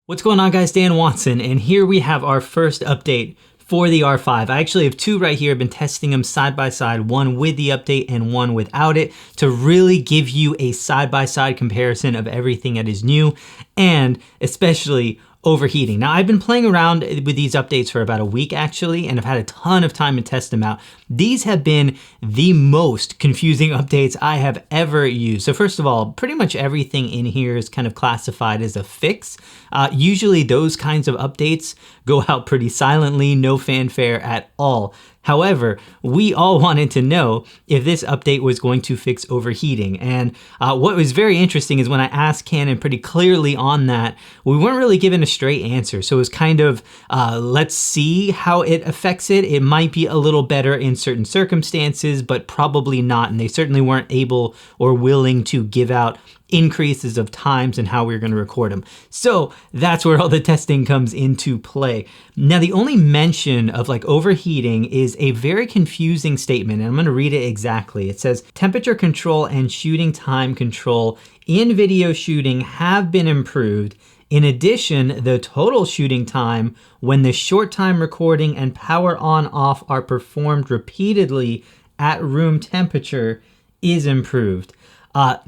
What's going on, guys? Dan Watson, and here we have our first update for the R5. I actually have two right here. I've been testing them side by side, one with the update and one without it, to really give you a side-by-side comparison of everything that is new, and especially overheating. Now, I've been playing around with these updates for about a week actually, and I've had a ton of time to test them out. These have been the most confusing updates I have ever used. So first of all, pretty much everything in here is kind of classified as a fix. Usually those kinds of updates go out pretty silently, no fanfare at all. However, we all wanted to know if this update was going to fix overheating. And what was very interesting is when I asked Canon pretty clearly on that, we weren't really given a straight answer. So it was kind of, let's see how it affects it. It might be a little better in certain circumstances, but probably not. And they certainly weren't able or willing to give out increases of times and how we're going to record them. So that's where all the testing comes into play. Now, the only mention of like overheating is a very confusing statement, and I'm going to read it exactly. It says, temperature control and shooting time control in video shooting have been improved. In addition, the total shooting time when the short time recording and power on off are performed repeatedly at room temperature is improved.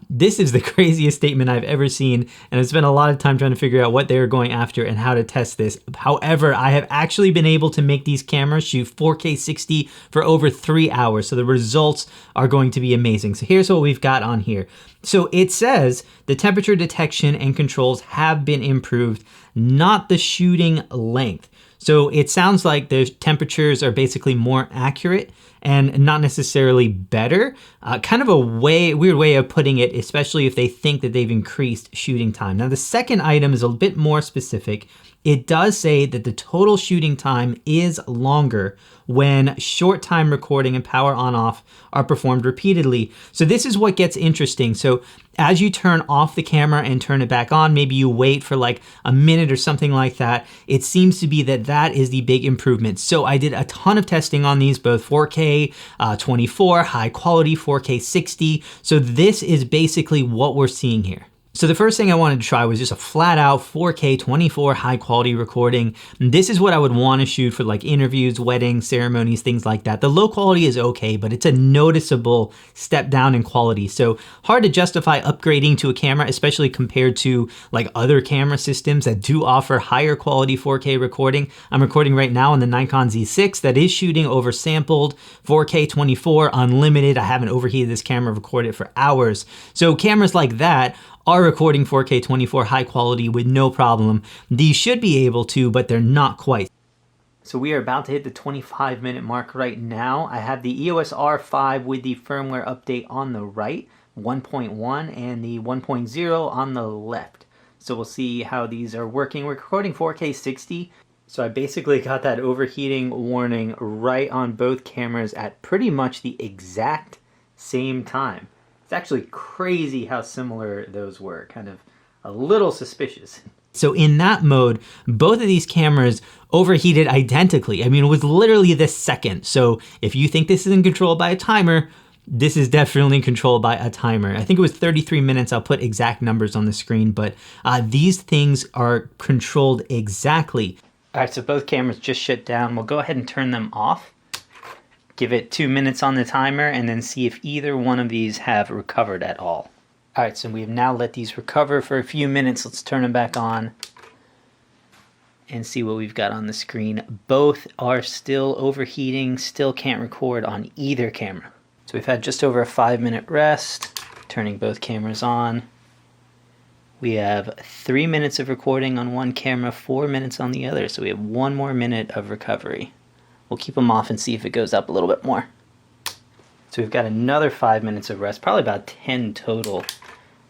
This is the craziest statement I've ever seen, and I've spent a lot of time trying to figure out what they were going after and how to test this. However, I have actually been able to make these cameras shoot 4K 60 for over 3 hours, so the results are going to be amazing. So here's what we've got on here. So it says the temperature detection and controls have been improved, not the shooting length. So it sounds like the temperatures are basically more accurate and not necessarily better. Kind of a weird way of putting it, especially if they think that they've increased shooting time. Now, the second item is a bit more specific. It does say that the total shooting time is longer when short time recording and power on off are performed repeatedly. So this is what gets interesting. So as you turn off the camera and turn it back on, maybe you wait for like a minute or something like that, it seems to be that that is the big improvement. So I did a ton of testing on these, both 4K 24, high quality 4K 60. So this is basically what we're seeing here. So the first thing I wanted to try was just a flat out 4K 24 high quality recording. And this is what I would want to shoot for like interviews, weddings, ceremonies, things like that. The low quality is okay, but it's a noticeable step down in quality. So hard to justify upgrading to a camera, especially compared to like other camera systems that do offer higher quality 4K recording. I'm recording right now on the Nikon Z6 that is shooting oversampled 4K 24 unlimited. I haven't overheated this camera, recorded for hours. So cameras like that are recording 4K 24 high quality with no problem. These should be able to, but they're not quite. So we are about to hit the 25-minute mark right now. I have the EOS R5 with the firmware update on the right, 1.1, and the 1.0 on the left. So we'll see how these are working. We're recording 4K 60. So I basically got that overheating warning right on both cameras at pretty much the exact same time. It's actually crazy how similar those were, kind of a little suspicious. So in that mode, both of these cameras overheated identically. I mean, it was literally the second. So if you think this isn't controlled by a timer, this is definitely controlled by a timer. I think it was 33 minutes. I'll put exact numbers on the screen, but these things are controlled exactly. All right, so both cameras just shut down. We'll go ahead and turn them off. Give it 2 minutes on the timer and then see if either one of these have recovered at all. All right, so we've now let these recover for a few minutes. Let's turn them back on and see what we've got on the screen. Both are still overheating, still can't record on either camera. So we've had just over a 5-minute rest, turning both cameras on. We have 3 minutes of recording on one camera, 4 minutes on the other, so we have 1 more minute of recovery. We'll keep them off and see if it goes up a little bit more. So we've got another 5 minutes of rest, probably about 10 total.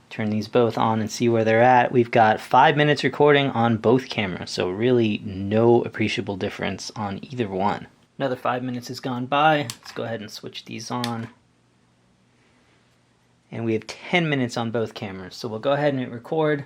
Turn these both on and see where they're at. We've got 5 minutes recording on both cameras, so really no appreciable difference on either one. Another 5 minutes has gone by. Let's go ahead and switch these on. And we have 10 minutes on both cameras. So we'll go ahead and hit record,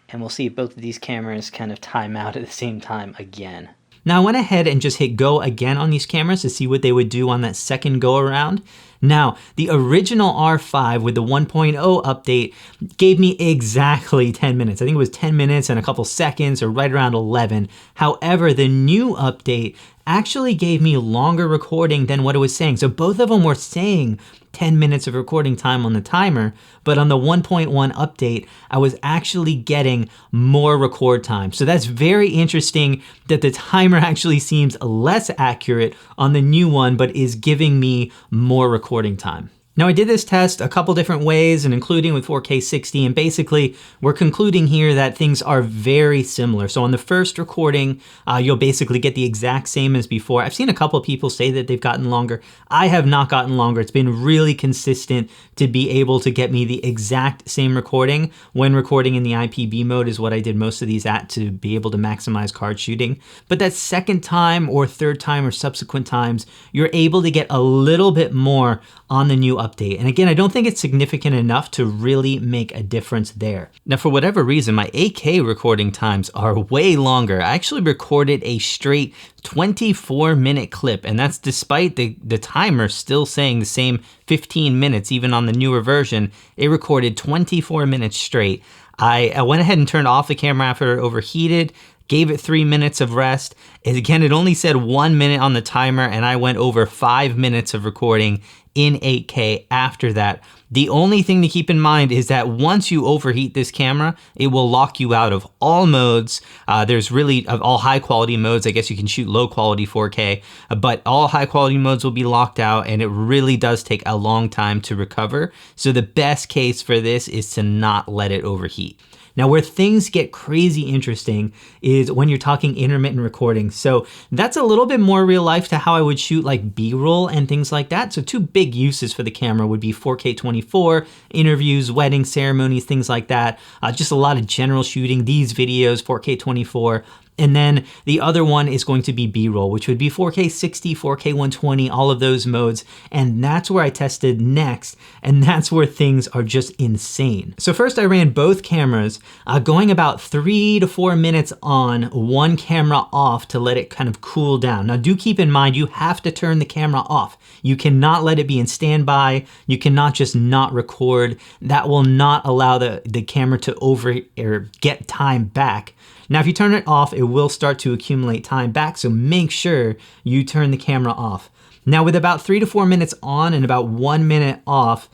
and we'll see if both of these cameras kind of time out at the same time again. Now I went ahead and just hit go again on these cameras to see what they would do on that second go around. Now, the original R5 with the 1.0 update gave me exactly 10 minutes. I think it was 10 minutes and a couple seconds, or right around 11. However, the new update actually gave me longer recording than what it was saying. So both of them were saying 10 minutes of recording time on the timer, but on the 1.1 update, I was actually getting more record time. So that's very interesting that the timer actually seems less accurate on the new one, but is giving me more recording time. Now I did this test a couple different ways, and including with 4K 60, and basically we're concluding here that things are very similar. So on the first recording, you'll basically get the exact same as before. I've seen a couple people say that they've gotten longer. I have not gotten longer. It's been really consistent to be able to get me the exact same recording when recording in the IPB mode is what I did most of these at to be able to maximize card shooting. But that second time or third time or subsequent times, you're able to get a little bit more on the new update. And again, I don't think it's significant enough to really make a difference there. Now, for whatever reason, my 8K recording times are way longer. I actually recorded a straight 24-minute clip, and that's despite the timer still saying the same 15 minutes, even on the newer version. It recorded 24 minutes straight. I went ahead and turned off the camera after it overheated, gave it 3 minutes of rest. And again, it only said 1 minute on the timer, and I went over 5 minutes of recording in 8K after that. The only thing to keep in mind is that once you overheat this camera, it will lock you out of all modes. There's really, of all high quality modes, I guess you can shoot low quality 4K, but all high quality modes will be locked out, and it really does take a long time to recover. So the best case for this is to not let it overheat. Now, where things get crazy interesting is when you're talking intermittent recording. So that's a little bit more real life to how I would shoot like B-roll and things like that. So two big uses for the camera would be 4K 24, interviews, wedding ceremonies, things like that. Just a lot of general shooting, these videos, 4K 24. And then the other one is going to be B-roll, which would be 4K 60, 4K 120, all of those modes. And that's where I tested next. And that's where things are just insane. So first I ran both cameras, going about 3 to 4 minutes on, one camera off to let it kind of cool down. Now do keep in mind, you have to turn the camera off. You cannot let it be in standby. You cannot just not record. That will not allow the camera to get time back. Now, if you turn it off, it will start to accumulate time back, so make sure you turn the camera off. Now, with about 3 to 4 minutes on and about 1 minute off,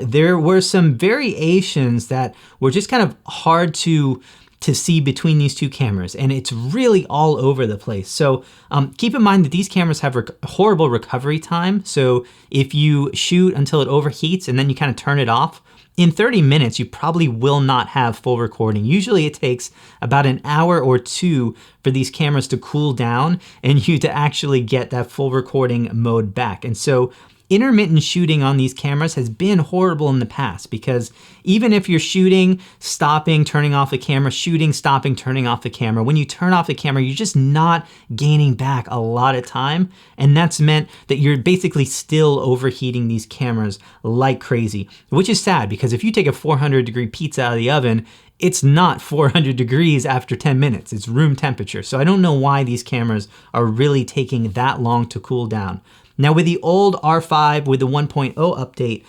there were some variations that were just kind of hard to see between these two cameras, and it's really all over the place. So keep in mind that these cameras have horrible recovery time. So if you shoot until it overheats and then you kind of turn it off, in 30 minutes, you probably will not have full recording. Usually it takes about an hour or two for these cameras to cool down and you to actually get that full recording mode back. And so intermittent shooting on these cameras has been horrible in the past, because even if you're shooting, stopping, turning off the camera, shooting, stopping, turning off the camera, when you turn off the camera, you're just not gaining back a lot of time. And that's meant that you're basically still overheating these cameras like crazy, which is sad, because if you take a 400-degree pizza out of the oven, it's not 400 degrees after 10 minutes, it's room temperature. So I don't know why these cameras are really taking that long to cool down. Now with the old R5 with the 1.0 update,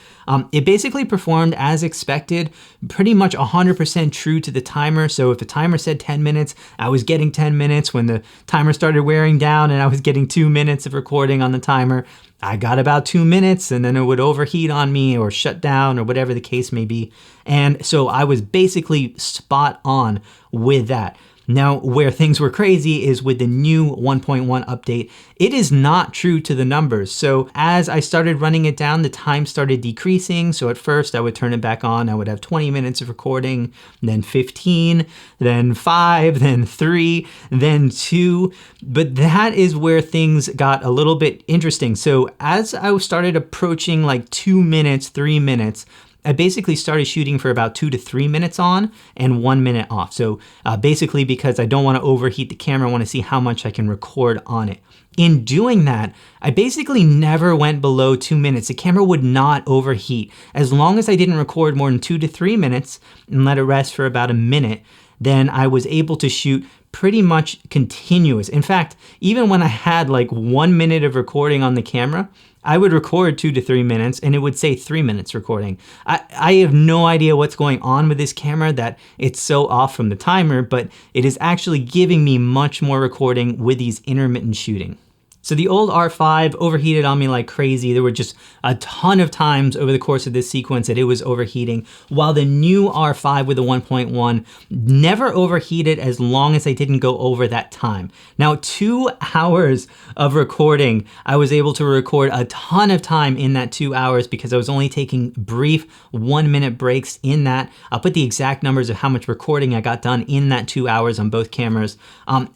it basically performed as expected, pretty much 100% true to the timer. So if the timer said 10 minutes, I was getting 10 minutes. When the timer started wearing down and I was getting 2 minutes of recording on the timer, I got about 2 minutes, and then it would overheat on me or shut down or whatever the case may be. And so I was basically spot on with that. Now, where things were crazy is with the new 1.1 update. It is not true to the numbers. So as I started running it down, the time started decreasing. So at first I would turn it back on. I would have 20 minutes of recording, then 15, then 5, then 3, then 2. But that is where things got a little bit interesting. So as I started approaching like 2 minutes, 3 minutes, I basically started shooting for about 2 to 3 minutes on and 1 minute off. So basically, because I don't want to overheat the camera, I want to see how much I can record on it. In doing that, I basically never went below 2 minutes. The camera would not overheat. As long as I didn't record more than 2 to 3 minutes and let it rest for about a minute, then I was able to shoot pretty much continuous. In fact, even when I had like 1 minute of recording on the camera, I would record 2 to 3 minutes and it would say 3 minutes recording. I have no idea what's going on with this camera that it's so off from the timer, but it is actually giving me much more recording with these intermittent shooting. So the old R5 overheated on me like crazy. There were just a ton of times over the course of this sequence that it was overheating, while the new R5 with the 1.1 never overheated as long as I didn't go over that time. Now, 2 hours of recording, I was able to record a ton of time in that 2 hours because I was only taking brief 1 minute breaks in that. I'll put the exact numbers of how much recording I got done in that 2 hours on both cameras.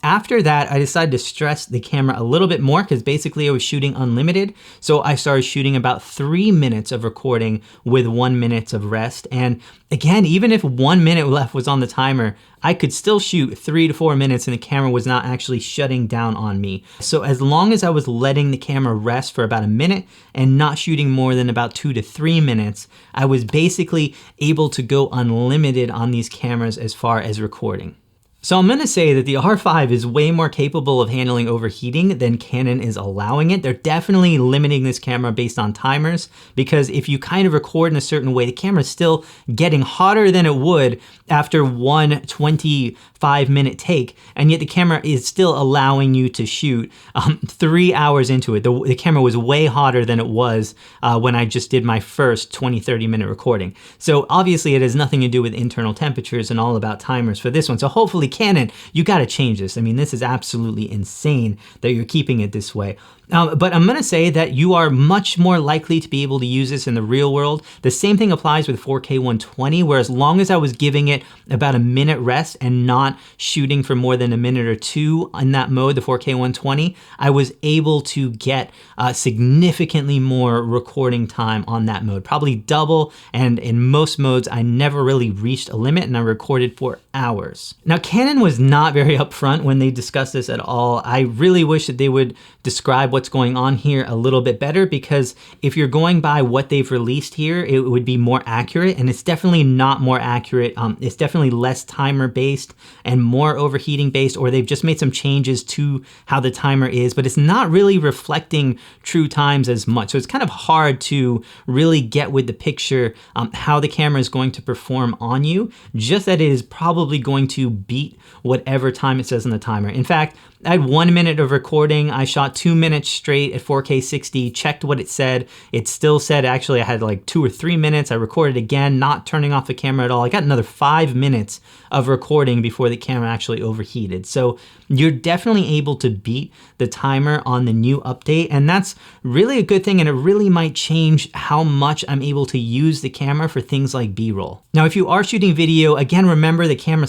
After that, I decided to stress the camera a little bit more because basically I was shooting unlimited. So I started shooting about 3 minutes of recording with 1 minute of rest. And again, even if 1 minute left was on the timer, I could still shoot 3 to 4 minutes and the camera was not actually shutting down on me. So as long as I was letting the camera rest for about a minute and not shooting more than about 2 to 3 minutes, I was basically able to go unlimited on these cameras as far as recording. So I'm gonna say that the R5 is way more capable of handling overheating than Canon is allowing it. They're definitely limiting this camera based on timers, because if you kind of record in a certain way, the camera's still getting hotter than it would after one 25-minute take, and yet the camera is still allowing you to shoot 3 hours into it. The camera was way hotter than it was when I just did my first 20-30 minute recording. So obviously it has nothing to do with internal temperatures and all about timers for this one. So hopefully Canon, you gotta change this. I mean, this is absolutely insane that you're keeping it this way. But I'm gonna say that you are much more likely to be able to use this in the real world. The same thing applies with 4K 120, where as long as I was giving it about a minute rest and not shooting for more than a minute or two in that mode, the 4K 120, I was able to get significantly more recording time on that mode, probably double, and in most modes, I never really reached a limit and I recorded for hours. Now, Canon was not very upfront when they discussed this at all. I really wish that they would describe what's going on here a little bit better, because if you're going by what they've released here, it would be more accurate, and it's definitely not more accurate. It's definitely less timer based and more overheating based, or they've just made some changes to how the timer is, but it's not really reflecting true times as much. So it's kind of hard to really get with the picture how the camera is going to perform on you, just that it is probably going to beat whatever time it says on the timer. In fact, I had 1 minute of recording. I shot 2 minutes straight at 4K 60, checked what it said. It still said, actually, I had like 2 or 3 minutes. I recorded again, not turning off the camera at all. I got another 5 minutes of recording before the camera actually overheated. So you're definitely able to beat the timer on the new update, and that's really a good thing, and it really might change how much I'm able to use the camera for things like B-roll. Now, if you are shooting video, again, remember the camera